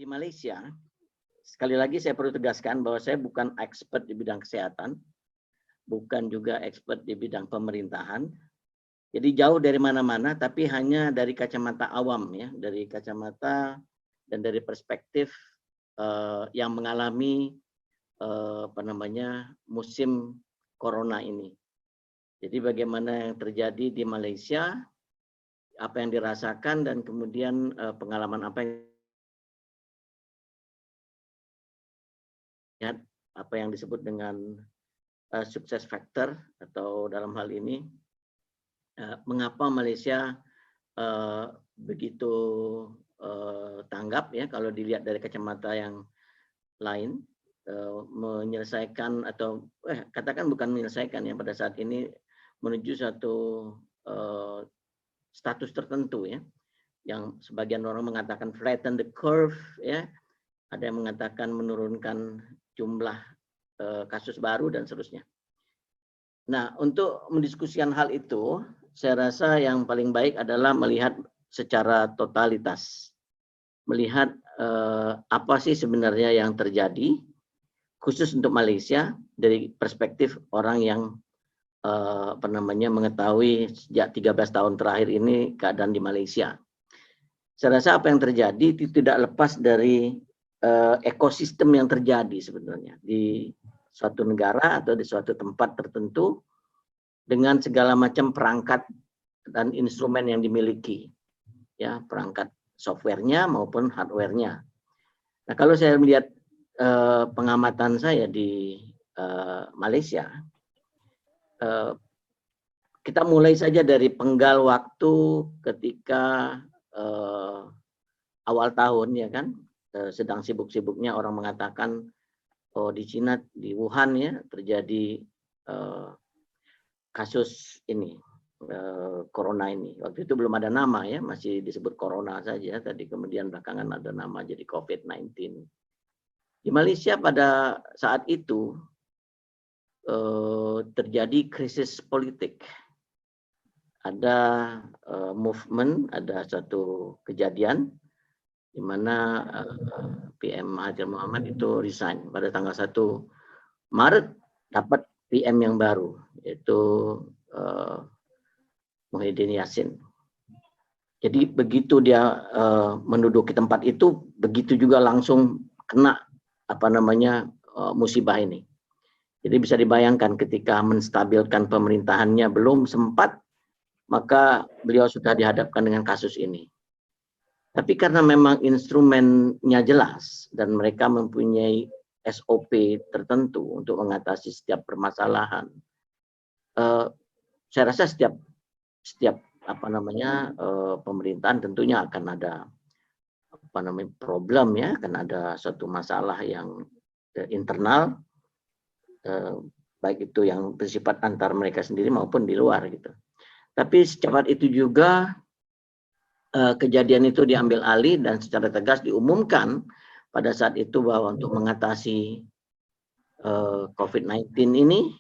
di Malaysia, sekali lagi saya perlu tegaskan bahwa saya bukan expert di bidang kesehatan, bukan juga expert di bidang pemerintahan. Jadi jauh dari mana-mana, tapi hanya dari kacamata awam ya, dari kacamata dan dari perspektif yang mengalami musim corona ini. Jadi bagaimana yang terjadi di Malaysia, apa yang dirasakan, dan kemudian pengalaman apa yang disebut dengan sukses factor, atau dalam hal ini mengapa Malaysia begitu tanggap ya kalau dilihat dari kacamata yang lain, menyelesaikan atau katakan bukan menyelesaikan ya, pada saat ini menuju satu status tertentu ya, yang sebagian orang mengatakan flatten the curve ya, ada yang mengatakan menurunkan jumlah kasus baru dan seterusnya. Nah, untuk mendiskusikan hal itu, saya rasa yang paling baik adalah melihat secara totalitas, melihat apa sih sebenarnya yang terjadi, khusus untuk Malaysia dari perspektif orang yang mengetahui sejak 13 tahun terakhir ini keadaan di Malaysia. Saya rasa apa yang terjadi itu tidak lepas dari ekosistem yang terjadi sebenarnya di suatu negara atau di suatu tempat tertentu dengan segala macam perangkat dan instrumen yang dimiliki, ya, perangkat softwarenya maupun hardwarenya. Nah, kalau saya melihat pengamatan saya di Malaysia, kita mulai saja dari penggal waktu ketika awal tahun ya kan, sedang sibuk-sibuknya orang mengatakan di Cina, di Wuhan ya, terjadi kasus ini, corona ini. Waktu itu belum ada nama ya, masih disebut corona saja. Tadi kemudian belakangan ada nama jadi COVID-19. Di Malaysia pada saat itu terjadi krisis politik. Ada movement, ada satu kejadian di mana PM Mahathir Mohamad itu resign pada tanggal 1 Maret, dapat PM yang baru, yaitu Muhyiddin Yassin. Jadi begitu dia menduduki tempat itu, begitu juga langsung kena musibah ini. Jadi bisa dibayangkan ketika menstabilkan pemerintahannya belum sempat, maka beliau sudah dihadapkan dengan kasus ini. Tapi karena memang instrumennya jelas dan mereka mempunyai SOP tertentu untuk mengatasi setiap permasalahan, saya rasa setiap pemerintahan tentunya akan ada problem ya, akan ada suatu masalah yang internal, baik itu yang bersifat antar mereka sendiri maupun di luar gitu. Tapi secepat itu juga kejadian itu diambil alih dan secara tegas diumumkan pada saat itu bahwa untuk mengatasi COVID-19 ini,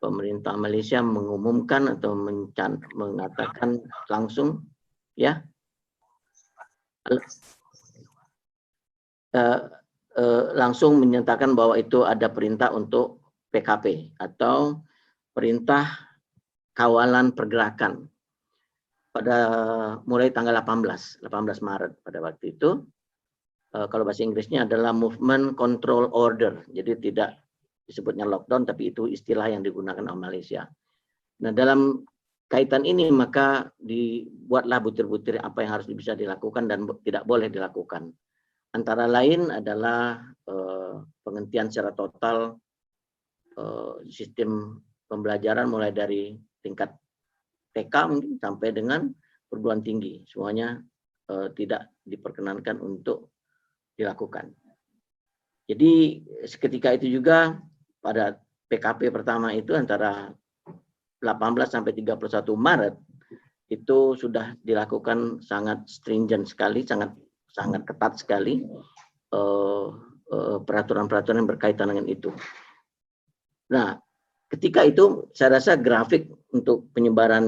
pemerintah Malaysia mengumumkan atau mengatakan langsung ya langsung menyatakan bahwa itu ada perintah untuk PKP atau perintah kawalan pergerakan pada mulai tanggal 18 Maret pada waktu itu. Kalau bahasa Inggrisnya adalah Movement Control Order. Jadi tidak disebutnya lockdown, tapi itu istilah yang digunakan oleh Malaysia. Nah, dalam kaitan ini maka dibuatlah butir-butir apa yang harus bisa dilakukan dan tidak boleh dilakukan. Antara lain adalah penghentian secara total sistem pembelajaran mulai dari tingkat TK mungkin sampai dengan perguruan tinggi, semuanya tidak diperkenankan untuk dilakukan. Jadi seketika itu juga pada PKP pertama itu antara 18 sampai 31 Maret itu sudah dilakukan sangat stringent sekali, sangat ketat sekali peraturan-peraturan yang berkaitan dengan itu. Nah, ketika itu saya rasa grafik untuk penyebaran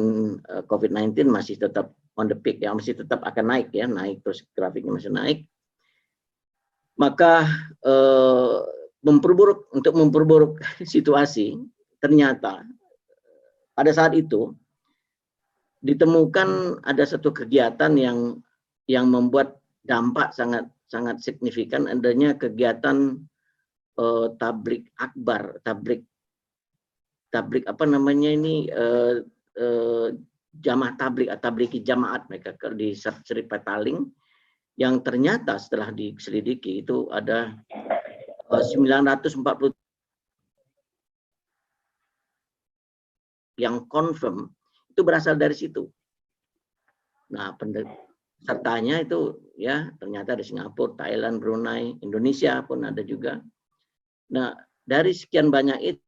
COVID-19 masih tetap on the peak ya, masih tetap akan naik ya, naik terus, grafiknya masih naik. Maka untuk memperburuk situasi, ternyata pada saat itu ditemukan ada satu kegiatan yang membuat dampak sangat signifikan, adanya kegiatan tablik akbar, tablik apa namanya ini, jamaah tabliki jamaat mereka di Sri Petaling, yang ternyata setelah diselidiki itu ada 940 yang confirm itu berasal dari situ. Nah, pesertanya itu ya ternyata di Singapura, Thailand, Brunei, Indonesia pun ada juga. Nah, dari sekian banyak itu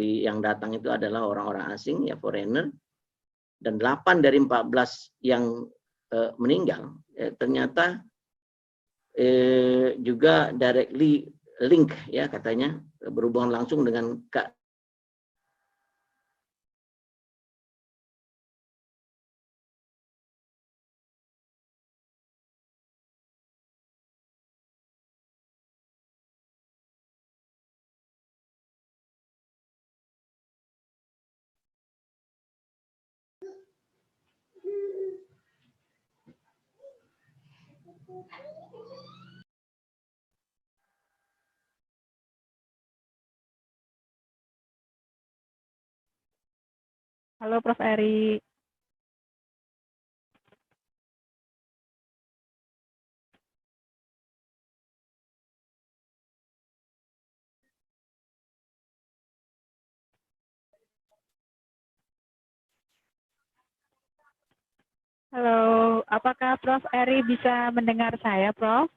yang datang itu adalah orang-orang asing, ya foreigner, dan 8 dari 14 yang meninggal ternyata juga directly link ya katanya, berhubungan langsung dengan Halo Prof. Eri. Halo, apakah Prof. Eri bisa mendengar saya, Prof?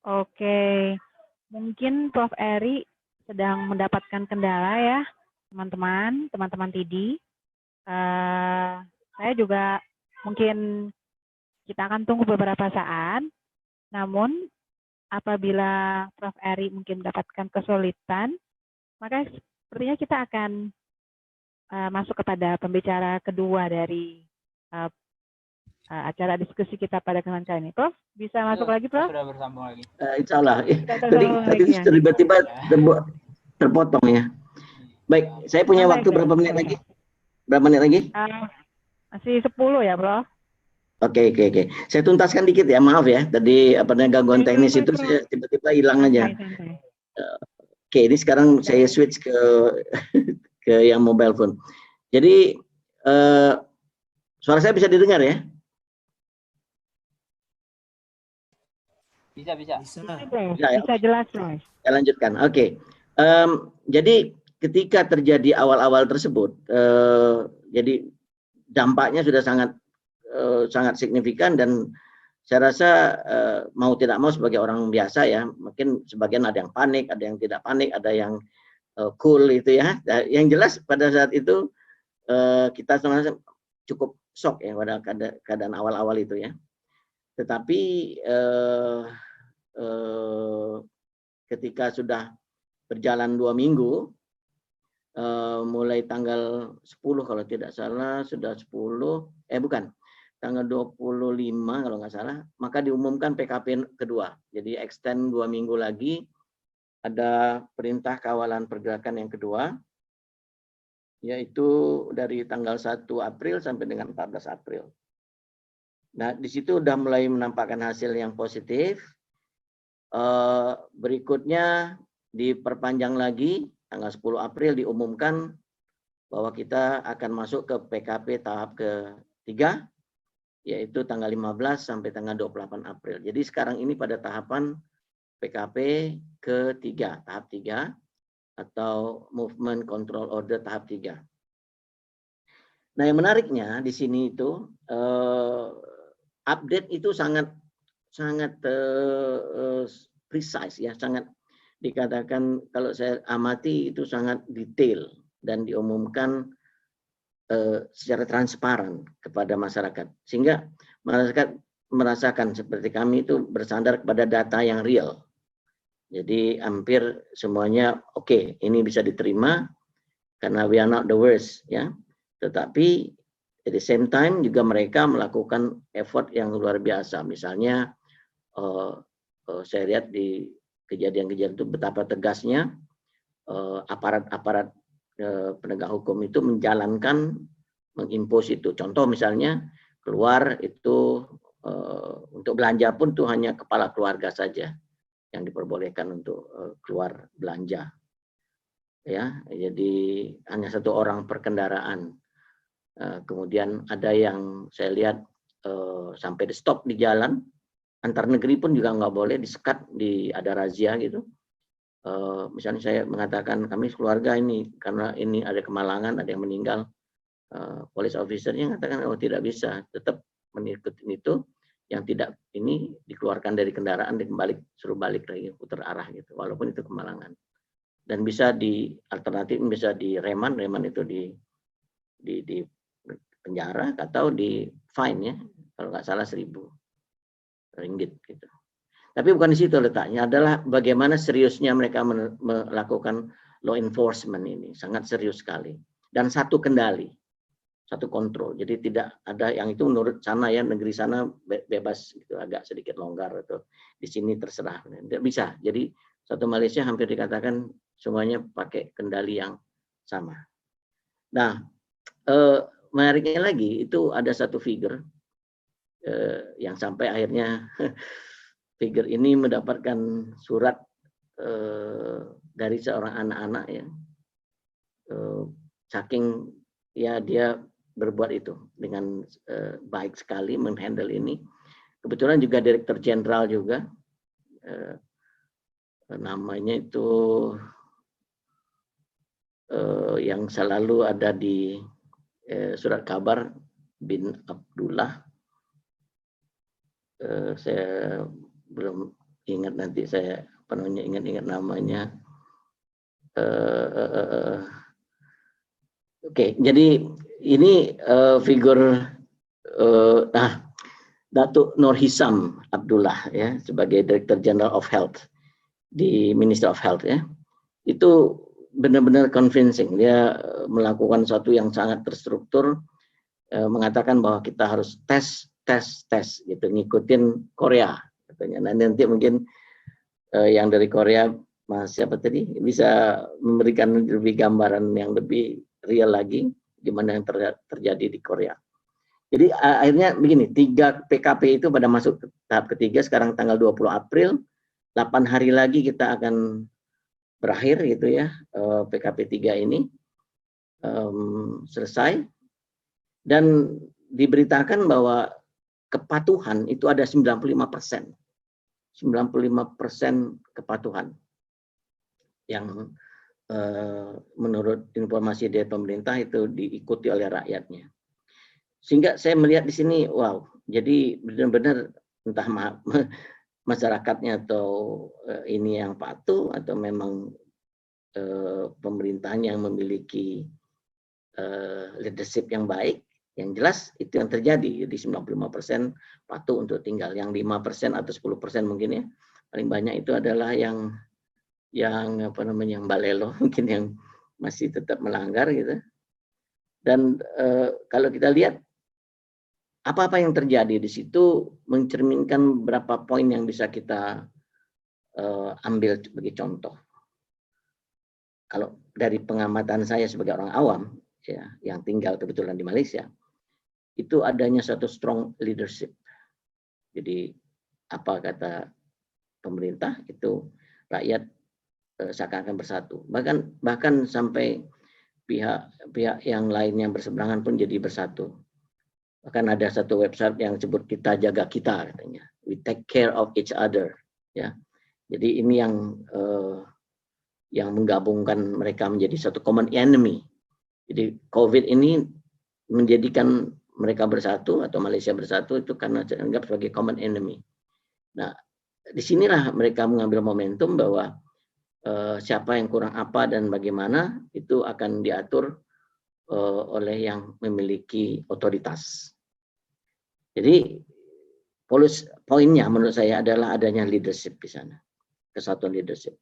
Oke, mungkin Prof. Eri sedang mendapatkan kendala ya, teman-teman TIDI. Saya juga mungkin kita akan tunggu beberapa saat, namun apabila Prof. Eri mungkin mendapatkan kesulitan, maka sepertinya kita akan masuk kepada pembicara kedua dari acara diskusi kita pada kesempatan kali ini. Prof, bisa masuk lagi, Prof? Sudah bersambung lagi. Insya Allah. Tadi tiba-tiba terpotong ya. Baik, saya punya waktu berapa menit lagi? Berapa menit lagi? Masih 10 ya, Prof. Oke. Saya tuntaskan dikit ya, maaf ya. Tadi gangguan teknis itu saya tiba-tiba hilang aja. Oke, ini sekarang saya switch ke yang mobile phone. Jadi suara saya bisa didengar ya? Bisa jelas, Prof. Saya lanjutkan. Oke. Jadi ketika terjadi awal-awal tersebut, jadi dampaknya sudah sangat signifikan, dan saya rasa mau tidak mau sebagai orang biasa ya, mungkin sebagian ada yang panik, ada yang tidak panik, ada yang cool itu ya. Yang jelas pada saat itu kita sebenarnya cukup shock ya pada keadaan awal-awal itu ya. Tetapi ketika sudah berjalan 2 minggu, mulai tanggal 10 kalau tidak salah, sudah 10, tanggal 25 kalau nggak salah, maka diumumkan PKP kedua. Jadi extend 2 minggu lagi, ada perintah kawalan pergerakan yang kedua, yaitu dari tanggal 1 April sampai dengan 14 April. Nah, di situ udah mulai menampakkan hasil yang positif. Berikutnya diperpanjang lagi, tanggal 10 April diumumkan bahwa kita akan masuk ke PKP tahap ketiga, yaitu tanggal 15 sampai tanggal 28 April. Jadi sekarang ini pada tahapan PKP ketiga, tahap 3, atau Movement Control Order tahap 3. Nah, yang menariknya di sini itu update itu sangat precise ya, sangat dikatakan kalau saya amati itu sangat detail dan diumumkan secara transparan kepada masyarakat, sehingga masyarakat merasakan seperti kami itu bersandar kepada data yang real. Jadi hampir semuanya oke, ini bisa diterima karena we are not the worst ya. Tetapi At the same time juga mereka melakukan effort yang luar biasa. Misalnya saya lihat di kejadian-kejadian itu betapa tegasnya aparat-aparat penegak hukum itu menjalankan, mengimpos itu. Contoh misalnya keluar itu untuk belanja pun tuh hanya kepala keluarga saja yang diperbolehkan untuk keluar belanja. Ya, jadi hanya satu orang per kendaraan. Kemudian ada yang saya lihat sampai di stop di jalan, antar negeri pun juga nggak boleh, disekat, ada razia gitu. Misalnya saya mengatakan kami keluarga ini karena ini ada kemalangan, ada yang meninggal, police officernya mengatakan oh tidak bisa, tetap mengikuti itu, yang tidak ini dikeluarkan dari kendaraan dan kembali, suruh balik lagi, putar arah gitu, walaupun itu kemalangan. Dan bisa di alternatif, bisa di reman itu di penjara atau di fine ya, kalau nggak salah 1.000 ringgit gitu. Tapi bukan di situ letaknya, adalah bagaimana seriusnya mereka melakukan law enforcement ini, sangat serius sekali. Dan satu kendali, satu kontrol. Jadi tidak ada yang itu menurut sana ya, negeri sana bebas gitu, agak sedikit longgar atau di sini terserah. Tidak bisa. Jadi satu Malaysia hampir dikatakan semuanya pakai kendali yang sama. Nah, menariknya lagi itu ada satu figure yang sampai akhirnya figure ini mendapatkan surat dari seorang anak-anak ya, saking ya dia berbuat itu dengan baik sekali menghandle ini. Kebetulan juga Direktur Jenderal juga, namanya itu yang selalu ada di surat kabar, bin Abdullah. Saya belum ingat, nanti saya ingat namanya. Oke, jadi ini figur Datuk Nur Hisam Abdullah ya, sebagai Director General of Health di Ministry of Health ya. Itu benar-benar convincing. Dia melakukan sesuatu yang sangat terstruktur, mengatakan bahwa kita harus tes gitu, ngikutin Korea katanya. Nah, nanti mungkin yang dari Korea Mas siapa tadi bisa memberikan lebih gambaran yang lebih real lagi gimana yang terjadi di Korea. Jadi akhirnya begini, 3 PKP itu pada masuk ke tahap ketiga, sekarang tanggal 20 April, 8 hari lagi kita akan berakhir gitu ya, PKP 3 ini selesai, dan diberitakan bahwa kepatuhan itu ada 95%. 95% kepatuhan yang menurut informasi dari pemerintah itu diikuti oleh rakyatnya. Sehingga saya melihat di sini, wow, jadi benar-benar entah masyarakatnya atau ini yang patuh atau memang pemerintahan yang memiliki leadership yang baik. Yang jelas itu yang terjadi. Jadi 95% patuh untuk tinggal. Yang 5% atau 10% mungkin ya, paling banyak itu adalah yang apa namanya, yang balelo, mungkin yang masih tetap melanggar gitu. Dan kalau kita lihat apa-apa yang terjadi di situ mencerminkan beberapa poin yang bisa kita ambil sebagai contoh. Kalau dari pengamatan saya sebagai orang awam ya, yang tinggal kebetulan di Malaysia, itu adanya satu strong leadership. Jadi apa kata pemerintah itu rakyat seakan-akan bersatu. Bahkan sampai pihak yang lain yang berseberangan pun jadi bersatu. Bahkan ada satu website yang sebut kita jaga kita katanya. We take care of each other ya. Jadi ini yang menggabungkan mereka menjadi satu common enemy. Jadi COVID ini menjadikan mereka bersatu atau Malaysia bersatu itu karena dianggap sebagai common enemy. Nah, disinilah mereka mengambil momentum bahwa siapa yang kurang apa dan bagaimana itu akan diatur oleh yang memiliki otoritas. Jadi poinnya menurut saya adalah adanya leadership di sana, kesatuan leadership.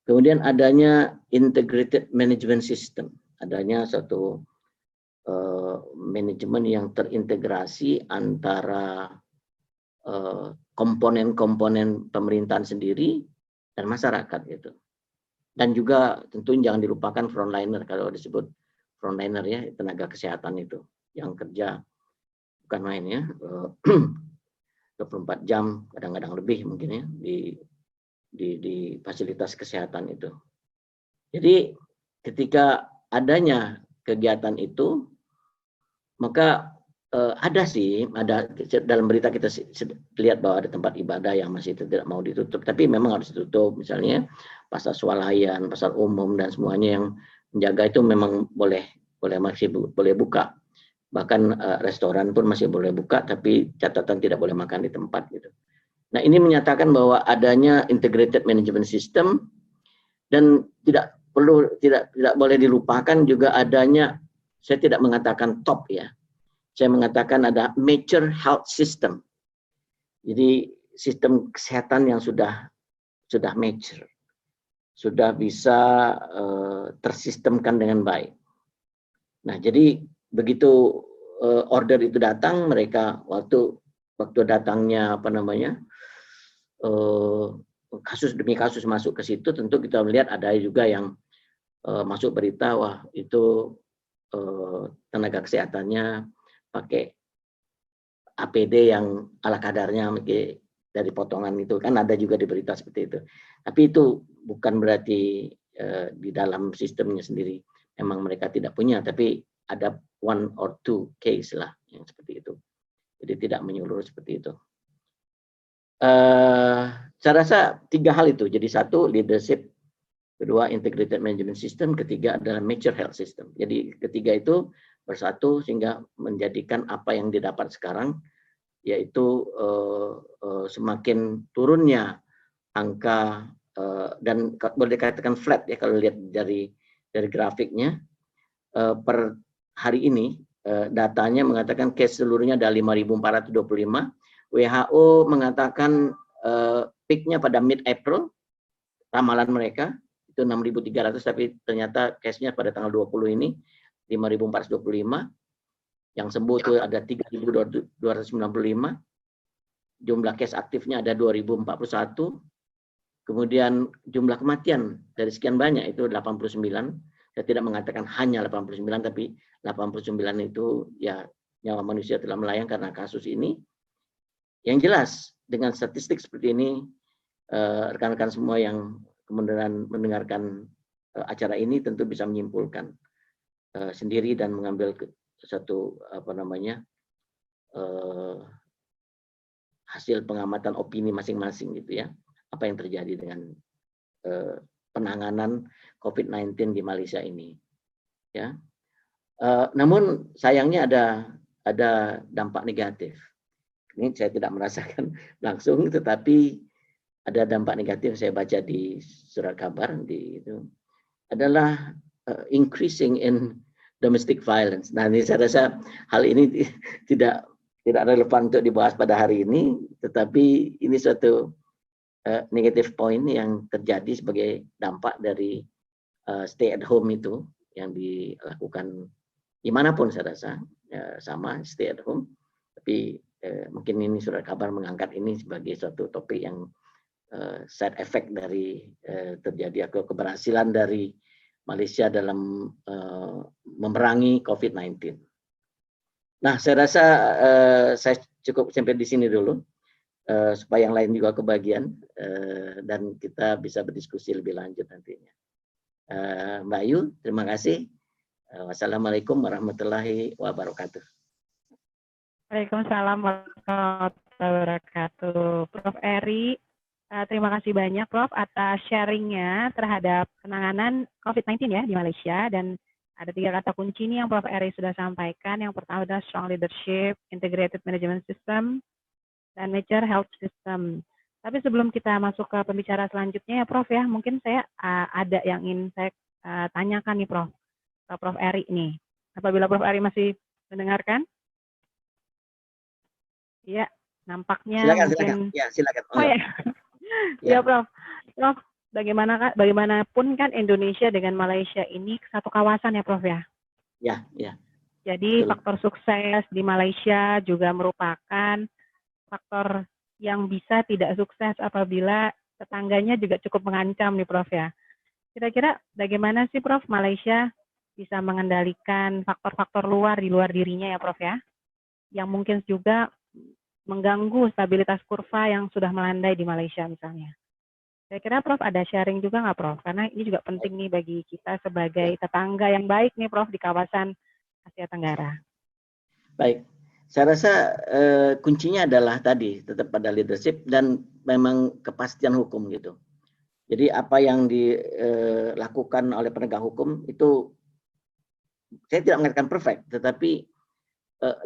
Kemudian adanya integrated management system, adanya satu manajemen yang terintegrasi antara komponen-komponen pemerintahan sendiri dan masyarakat gitu. Dan juga tentu jangan dilupakan frontliner, kalau disebut frontliner ya, tenaga kesehatan itu yang kerja bukan main ya, 24 jam kadang-kadang lebih mungkin ya di fasilitas kesehatan itu. Jadi ketika adanya kegiatan itu, maka ada dalam berita kita lihat bahwa ada tempat ibadah yang masih tidak mau ditutup, tapi memang harus ditutup. Misalnya pasar swalayan, pasar umum dan semuanya yang menjaga itu memang masih boleh buka. Bahkan restoran pun masih boleh buka, tapi catatan tidak boleh makan di tempat gitu. Nah, ini menyatakan bahwa adanya integrated management system, dan tidak boleh dilupakan juga adanya, saya tidak mengatakan top ya, saya mengatakan ada mature health system. Jadi sistem kesehatan yang sudah mature, sudah bisa tersistemkan dengan baik. Nah, jadi begitu order itu datang, mereka waktu datangnya kasus demi kasus masuk ke situ, tentu kita melihat ada juga yang masuk berita, wah itu tenaga kesehatannya pakai APD yang ala kadarnya dari potongan itu, kan ada juga di berita seperti itu. Tapi itu bukan berarti di dalam sistemnya sendiri memang mereka tidak punya, tapi ada one or two case lah yang seperti itu. Jadi tidak menyeluruh seperti itu. Saya rasa 3 hal itu. Jadi 1 leadership, kedua integrated management system, ketiga adalah mature health system. Jadi ketiga itu bersatu sehingga menjadikan apa yang didapat sekarang, yaitu semakin turunnya angka dan boleh dikatakan flat ya kalau lihat dari grafiknya. Per hari ini datanya mengatakan case seluruhnya ada 5.425. WHO mengatakan peaknya pada mid-April, ramalan mereka itu 6.300, tapi ternyata case-nya pada tanggal 20 ini 5.425. Yang sembuh itu ada 3.295. Jumlah case aktifnya ada 2.041. Kemudian jumlah kematian dari sekian banyak itu 89. Saya tidak mengatakan hanya 89, tapi 89 itu ya nyawa manusia telah melayang karena kasus ini. Yang jelas dengan statistik seperti ini, rekan-rekan semua yang kemudian mendengarkan acara ini tentu bisa menyimpulkan sendiri dan mengambil satu hasil pengamatan opini masing-masing gitu ya, apa yang terjadi dengan penanganan COVID-19 di Malaysia ini ya. Namun sayangnya ada dampak negatif. Ini saya tidak merasakan langsung, tetapi ada dampak negatif saya baca di surat kabar itu adalah increasing in domestic violence. Nah, ini saya rasa hal ini tidak relevan untuk dibahas pada hari ini, tetapi ini suatu negative point yang terjadi sebagai dampak dari stay at home itu yang dilakukan dimanapun saya rasa sama stay at home. Tapi mungkin ini surat kabar mengangkat ini sebagai suatu topik yang side effect dari terjadi keberhasilan dari Malaysia dalam memerangi COVID-19. Nah, saya rasa saya cukup sampai di sini dulu supaya yang lain juga kebagian dan kita bisa berdiskusi lebih lanjut nantinya. Mbak Ayu, terima kasih. Wassalamualaikum warahmatullahi wabarakatuh. Waalaikumsalam warahmatullahi wabarakatuh. Prof. Eri, terima kasih banyak Prof atas sharingnya terhadap penanganan COVID-19 ya di Malaysia, dan ada 3 kata kunci ini yang Prof. Eri sudah sampaikan. Yang pertama adalah strong leadership, integrated management system, dan mature health system. Tapi sebelum kita masuk ke pembicara selanjutnya ya Prof ya, mungkin saya ada yang ingin saya tanyakan nih Prof, ke Prof. Eri nih. Apabila Prof. Eri masih mendengarkan? Iya, nampaknya silakan. Ya, silakan. Oh ya. Ya, Prof. Prof, bagaimanapun kan Indonesia dengan Malaysia ini satu kawasan ya, Prof ya? Ya. Jadi Betul. faktor sukses di Malaysia juga merupakan faktor yang bisa tidak sukses apabila tetangganya juga cukup mengancam nih Prof ya. Kira-kira bagaimana sih Prof Malaysia bisa mengendalikan faktor-faktor luar di luar dirinya ya Prof ya, yang mungkin juga mengganggu stabilitas kurva yang sudah melandai di Malaysia misalnya. Kira-kira Prof ada sharing juga nggak Prof? Karena ini juga penting nih bagi kita sebagai Ya, tetangga yang baik nih Prof di kawasan Asia Tenggara. baik. Saya rasa kuncinya adalah tadi tetap pada leadership dan memang kepastian hukum gitu. Jadi apa yang dilakukan oleh penegak hukum itu saya tidak mengatakan perfect, tetapi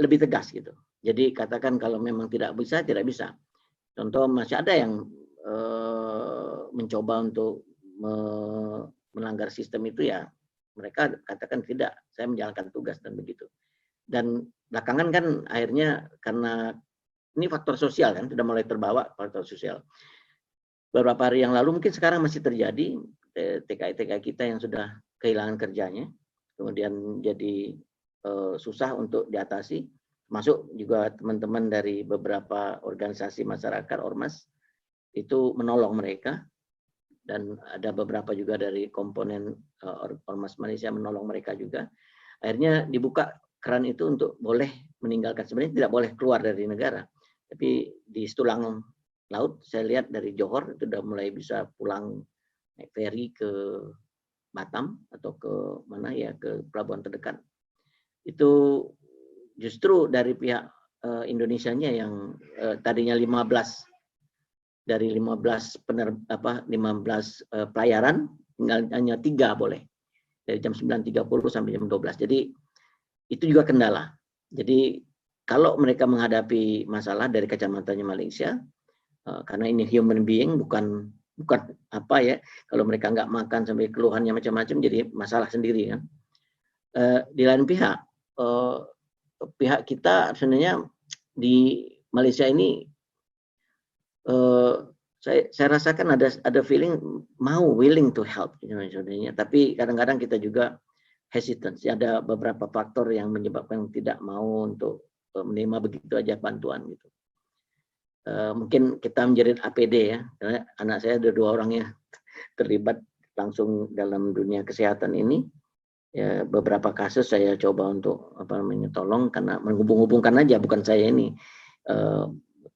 lebih tegas gitu. Jadi katakan kalau memang tidak bisa, tidak bisa. Contoh masih ada yang mencoba untuk melanggar sistem itu ya, mereka katakan tidak, saya menjalankan tugas dan begitu. Dan belakangan kan akhirnya karena ini faktor sosial kan, sudah mulai terbawa faktor sosial. Beberapa hari yang lalu mungkin sekarang masih terjadi TKI-TKI kita yang sudah kehilangan kerjanya, kemudian jadi susah untuk diatasi, masuk juga teman-teman dari beberapa organisasi masyarakat ormas itu menolong mereka, dan ada beberapa juga dari komponen ormas Malaysia menolong mereka juga. Akhirnya dibuka keran itu untuk boleh meninggalkan, sebenarnya tidak boleh keluar dari negara, tapi di Setulang Laut saya lihat dari Johor itu sudah mulai bisa pulang naik ferry ke Batam atau ke mana ya, ke pelabuhan terdekat. Itu justru dari pihak Indonesianya yang tadinya 15 dari 15 pelayaran hanya 3 boleh dari jam 9.30 sampai jam 12. Jadi itu juga kendala. Jadi kalau mereka menghadapi masalah dari kacamatanya Malaysia, karena ini human being, bukan apa ya, kalau mereka nggak makan sampai keluhannya macam-macam jadi masalah sendiri kan. Di lain pihak, pihak kita sebenarnya di Malaysia ini saya rasakan ada feeling willing to help sebenarnya, tapi kadang-kadang kita juga hesitant. Ada beberapa faktor yang menyebabkan tidak mau untuk menerima begitu aja bantuan gitu. Mungkin kita menjadi APD ya, karena anak saya ada 2 orang yang terlibat langsung dalam dunia kesehatan ini. Ya, beberapa kasus saya coba untuk tolong karena menghubung-hubungkan aja, bukan saya ini.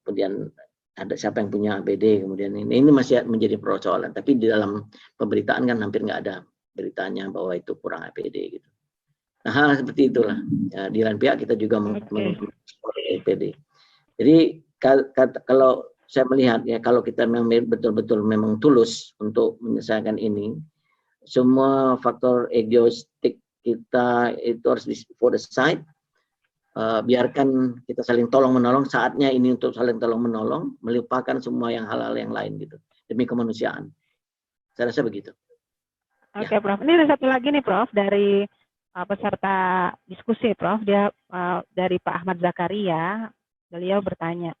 Kemudian ada siapa yang punya APD, kemudian ini masih menjadi persoalan. Tapi di dalam pemberitaan kan hampir nggak ada beritanya bahwa itu kurang APD gitu. Nah, hal seperti itulah. Ya, di lain pihak kita juga mengekspor APD. Jadi kalau saya melihat ya, kalau kita memang betul-betul memang tulus untuk menyelesaikan ini, semua faktor egoistik kita itu harus for the side. Biarkan kita saling tolong-menolong, saatnya ini untuk saling tolong-menolong, melupakan semua hal-hal yang lain gitu, demi kemanusiaan. Saya rasa begitu. Oke, ya. Prof. Ini ada satu lagi nih, Prof, dari peserta diskusi, Prof. Dia dari Pak Ahmad Zakaria. Beliau bertanya,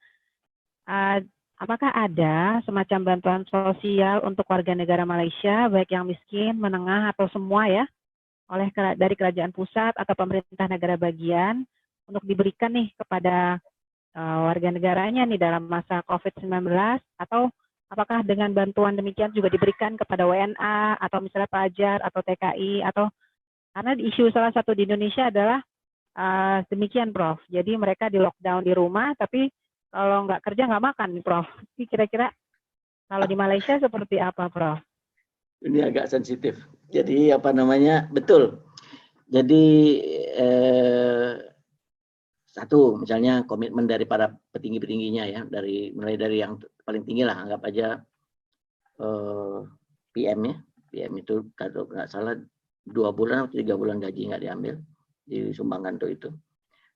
apakah ada semacam bantuan sosial untuk warga negara Malaysia, baik yang miskin, menengah, atau semua ya, dari kerajaan pusat atau pemerintah negara bagian, untuk diberikan nih kepada warga negaranya nih dalam masa COVID-19, atau apakah dengan bantuan demikian juga diberikan kepada WNA atau misalnya pelajar atau TKI, atau karena isu salah satu di Indonesia adalah demikian, Prof. Jadi mereka di lockdown di rumah, tapi kalau nggak kerja nggak makan nih, Prof. Kira-kira kalau di Malaysia seperti apa, Prof? Ini agak sensitif. Jadi betul. Jadi satu, misalnya komitmen dari para petinggi-petingginya ya, mulai dari yang paling tinggi lah, anggap aja PM ya, PM itu kalau nggak salah 2 bulan atau 3 bulan gaji nggak diambil, disumbangkan untuk itu,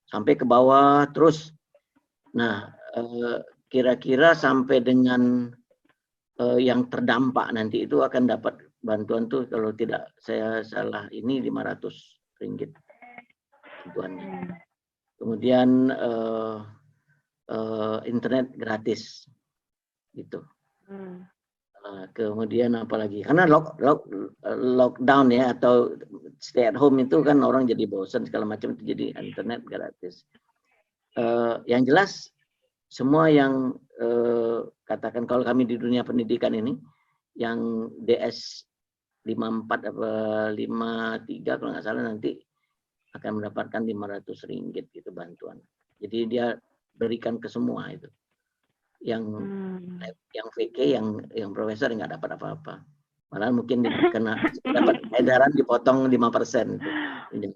sampai ke bawah terus. Nah, kira-kira sampai dengan yang terdampak nanti itu akan dapat bantuan tuh, kalau tidak saya salah ini 500 ringgit bantuannya. Kemudian internet gratis gitu. Kemudian apalagi karena lockdown ya atau stay at home itu kan orang jadi bosan segala macam, itu jadi internet gratis. Yang jelas semua yang katakan kalau kami di dunia pendidikan ini yang DS 54 apa 53 kalau nggak salah nanti akan mendapatkan 500 ringgit gitu bantuan. Jadi dia berikan ke semua itu. Yang VK, yang profesor nggak dapat apa-apa. Malah mungkin kena dapat edaran dipotong 5% itu.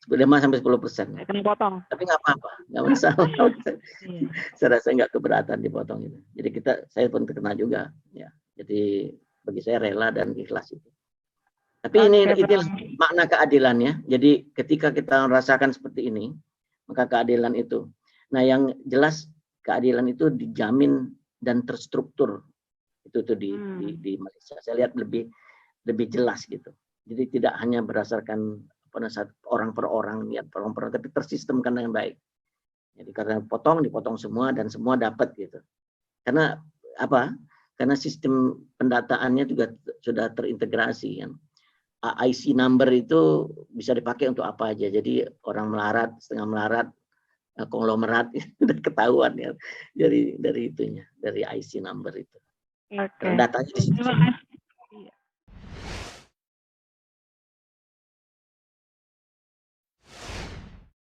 5-10%. Kena potong. Tapi nggak apa-apa, nggak masalah. Saya rasa nggak keberatan dipotong itu. Jadi saya pun terkena juga. Ya, jadi bagi saya rela dan ikhlas itu. Tapi itu makna keadilannya. Jadi ketika kita merasakan seperti ini, maka keadilan itu. Nah, yang jelas keadilan itu dijamin dan terstruktur itu tuh di Malaysia. Saya lihat lebih jelas gitu. Jadi tidak hanya berdasarkan orang per orang, niat per orang, tapi tersistemkan dengan baik. Jadi karena dipotong semua dan semua dapat gitu. Karena apa? Karena sistem pendataannya juga sudah terintegrasi kan. IC number itu bisa dipakai untuk apa aja. Jadi orang melarat, setengah melarat, konglomerat udah ketahuan ya dari itunya, dari IC number itu. Okay. Datanya di situ.